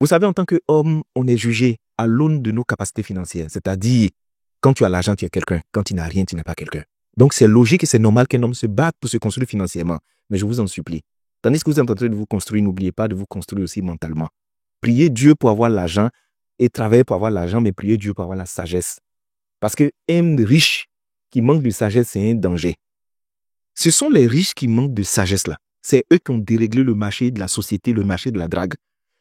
Vous savez, en tant qu'homme, on est jugé à l'aune de nos capacités financières. C'est-à-dire, quand tu as l'argent, tu es quelqu'un. Quand tu n'as rien, tu n'es pas quelqu'un. Donc, c'est logique et c'est normal qu'un homme se batte pour se construire financièrement. Mais je vous en supplie. Tandis que vous êtes en train de vous construire, n'oubliez pas de vous construire aussi mentalement. Priez Dieu pour avoir l'argent et travaillez pour avoir l'argent, mais priez Dieu pour avoir la sagesse. Parce qu'un riche qui manque de sagesse, c'est un danger. Ce sont les riches qui manquent de sagesse là. C'est eux qui ont déréglé le marché de la société, le marché de la drague.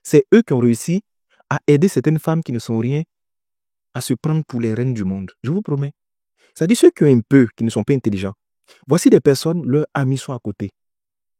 C'est eux qui ont réussi à aider certaines femmes qui ne sont rien à se prendre pour les reines du monde. Je vous promets. C'est-à-dire ceux qui ont un peu, qui ne sont pas intelligents. Voici des personnes, leurs amis sont à côté,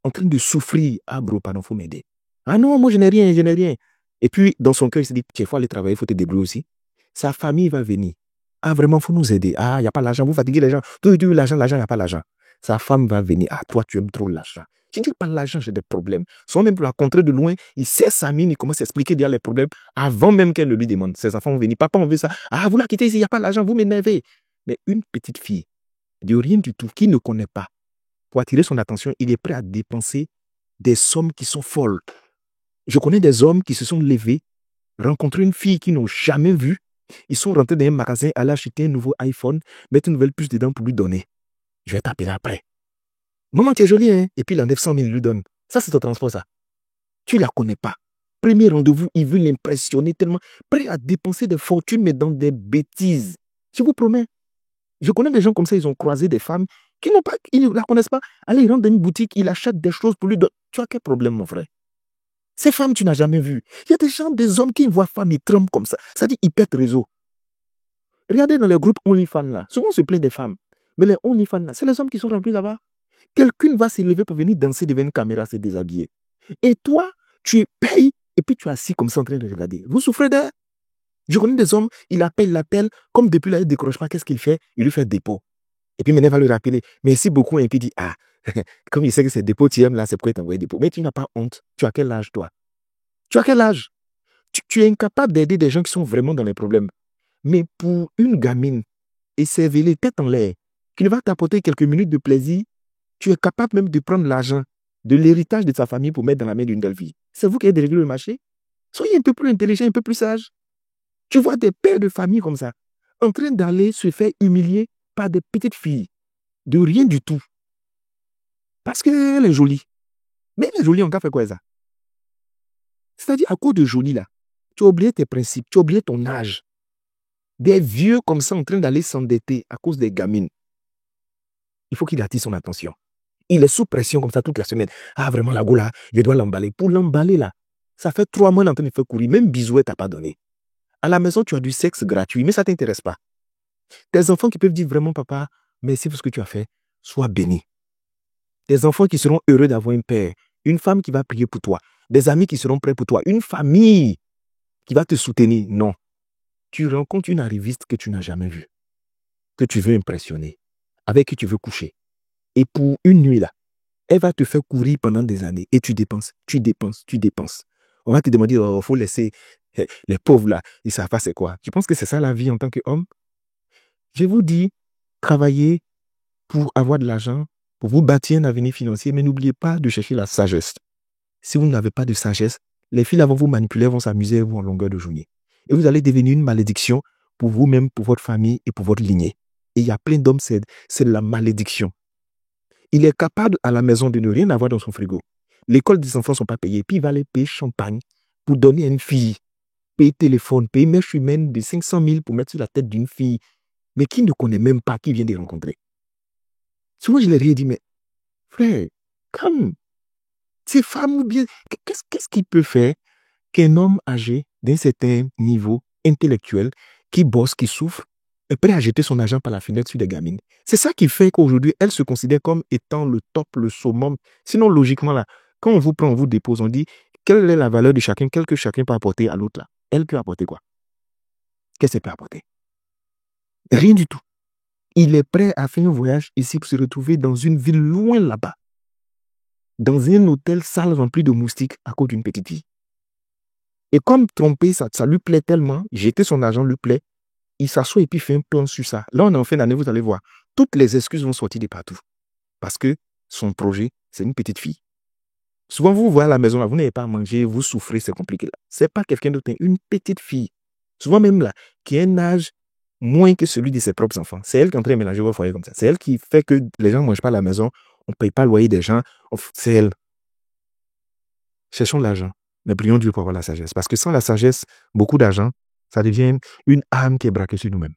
en train de souffrir. Ah bro, pardon, il faut m'aider. Ah non, moi je n'ai rien, je n'ai rien. Et puis, dans son cœur, il se dit, il faut aller travailler, il faut te débrouiller aussi. Sa famille va venir. Ah vraiment, il faut nous aider. Ah, il n'y a pas l'argent, vous fatiguez les gens. Tout l'argent, il n'y a pas l'argent. Sa femme va venir. Ah, toi, tu aimes trop l'argent. Je ne dis pas l'argent, j'ai des problèmes. Soit même pour la contrer de loin, il sait sa mine, il commence à expliquer déjà les problèmes avant même qu'elle ne lui demande. Ses enfants vont venir. Papa, on veut ça. Ah, vous la quittez ici, il n'y a pas l'argent, vous m'énervez. Mais une petite fille, de rien du tout, qui ne connaît pas, pour attirer son attention, il est prêt à dépenser des sommes qui sont folles. Je connais des hommes qui se sont levés, rencontré une fille qu'ils n'ont jamais vue. Ils sont rentrés dans un magasin, aller acheter un nouveau iPhone, mettre une nouvelle puce dedans pour lui donner. Je vais taper après. Maman, tu es jolie, hein? Et puis il enlève 100 000, il lui donne. Ça, c'est ton transport, ça. Tu ne la connais pas. Premier rendez-vous, il veut l'impressionner tellement, prêt à dépenser des fortunes, mais dans des bêtises. Je vous promets. Je connais des gens comme ça, ils ont croisé des femmes qui n'ont pas, ils ne la connaissent pas. Allez, ils rentrent dans une boutique, ils achètent des choses pour lui donner. Tu as quel problème, mon frère? Ces femmes, tu n'as jamais vu. Il y a des gens, des hommes qui voient femmes, ils tremblent comme ça. Ça dit, ils pètent réseau. Regardez dans les groupes OnlyFans là. Souvent, on se plaint des femmes. Mais les OnlyFans là, c'est les hommes qui sont remplis là-bas. Quelqu'un va s'élever pour venir danser devant une caméra, se déshabiller. Et toi, tu payes et puis tu es assis comme ça en train de regarder. Vous souffrez d'air? Je connais des hommes, il l'appelle, comme depuis là, il ne décroche pas, qu'est-ce qu'il fait? Il lui fait dépôt. Et puis maintenant, il va lui rappeler, merci beaucoup. Et puis il dit, ah, comme il sait que c'est dépôt, tu aimes là, c'est pourquoi il t'envoie dépôt. Mais tu n'as pas honte. Tu as quel âge, toi? Tu as quel âge? Tu es incapable d'aider des gens qui sont vraiment dans les problèmes. Mais pour une gamine, et les tête en l'air, qui va t'apporter quelques minutes de plaisir, tu es capable même de prendre l'argent de l'héritage de sa famille pour mettre dans la main d'une belle fille. C'est vous qui avez déréglé le marché? Soyez un peu plus intelligent, un peu plus sage. Tu vois des pères de famille comme ça, en train d'aller se faire humilier par des petites filles, de rien du tout. Parce qu'elle est jolie. Mais elle est jolie, on t'a fait quoi ça? C'est-à-dire, à cause de jolie là, tu as oublié tes principes, tu as oublié ton âge. Des vieux comme ça en train d'aller s'endetter à cause des gamines. Il faut qu'il attire son attention. Il est sous pression comme ça toute la semaine. Ah, vraiment, la go là, je dois l'emballer. Pour l'emballer là, ça fait 3 mois en train de faire courir. Même bisous, t'as pas donné. À la maison, tu as du sexe gratuit, mais ça ne t'intéresse pas. Tes enfants qui peuvent dire vraiment, papa, merci pour ce que tu as fait, sois béni. Des enfants qui seront heureux d'avoir un père, une femme qui va prier pour toi, des amis qui seront prêts pour toi, une famille qui va te soutenir. Non. Tu rencontres une arriviste que tu n'as jamais vue, que tu veux impressionner, avec qui tu veux coucher. Et pour une nuit là, elle va te faire courir pendant des années et tu dépenses, tu dépenses, tu dépenses. On va te demander, il faut laisser les pauvres là, ils ne savent pas c'est quoi. Tu penses que c'est ça la vie en tant qu'homme? Je vous dis, travaillez pour avoir de l'argent, pour vous bâtir un avenir financier, mais n'oubliez pas de chercher la sagesse. Si vous n'avez pas de sagesse, les filles là vont vous manipuler, vont s'amuser avec vous en longueur de journée. Et vous allez devenir une malédiction pour vous-même, pour votre famille et pour votre lignée. Et il y a plein d'hommes, c'est de la malédiction. Il est capable à la maison de ne rien avoir dans son frigo. L'école des enfants ne sont pas payées. Puis il va aller payer champagne pour donner à une fille. Payer téléphone, payer mèche humaine de 500 000 pour mettre sur la tête d'une fille, mais qui ne connaît même pas, qui vient de rencontrer. Souvent, je leur ai dit, mais frère, comme ces femmes ou bien, qu'est-ce qu'il peut faire qu'un homme âgé d'un certain niveau intellectuel, qui bosse, qui souffre, est prêt à jeter son argent par la fenêtre sur des gamines? C'est ça qui fait qu'aujourd'hui, elle se considère comme étant le top, le summum. Sinon, logiquement, là, quand on vous prend, on vous dépose, on dit, quelle est la valeur de chacun, quel que chacun peut apporter à l'autre là? Elle peut apporter quoi? Qu'est-ce qu'elle peut apporter? Rien du tout. Il est prêt à faire un voyage ici pour se retrouver dans une ville loin là-bas, dans un hôtel sale rempli de moustiques à cause d'une petite fille. Et comme tromper, ça lui plaît tellement, jeter son argent lui plaît, il s'assoit et puis fait un plan sur ça. Là, on est en fin d'année, vous allez voir. Toutes les excuses vont sortir de partout. Parce que son projet, c'est une petite fille. Souvent, vous voyez à la maison, là, vous n'avez pas à manger, vous souffrez, c'est compliqué. Là. C'est pas quelqu'un d'autre, une petite fille. Souvent même là, qui a un âge moins que celui de ses propres enfants. C'est elle qui est en train de mélanger vos foyers comme ça. C'est elle qui fait que les gens ne mangent pas à la maison, on ne paye pas le loyer des gens. C'est elle. Cherchons l'argent. Mais prions Dieu pour avoir la sagesse. Parce que sans la sagesse, beaucoup d'argent, ça devient une âme qui est braquée sur nous-mêmes.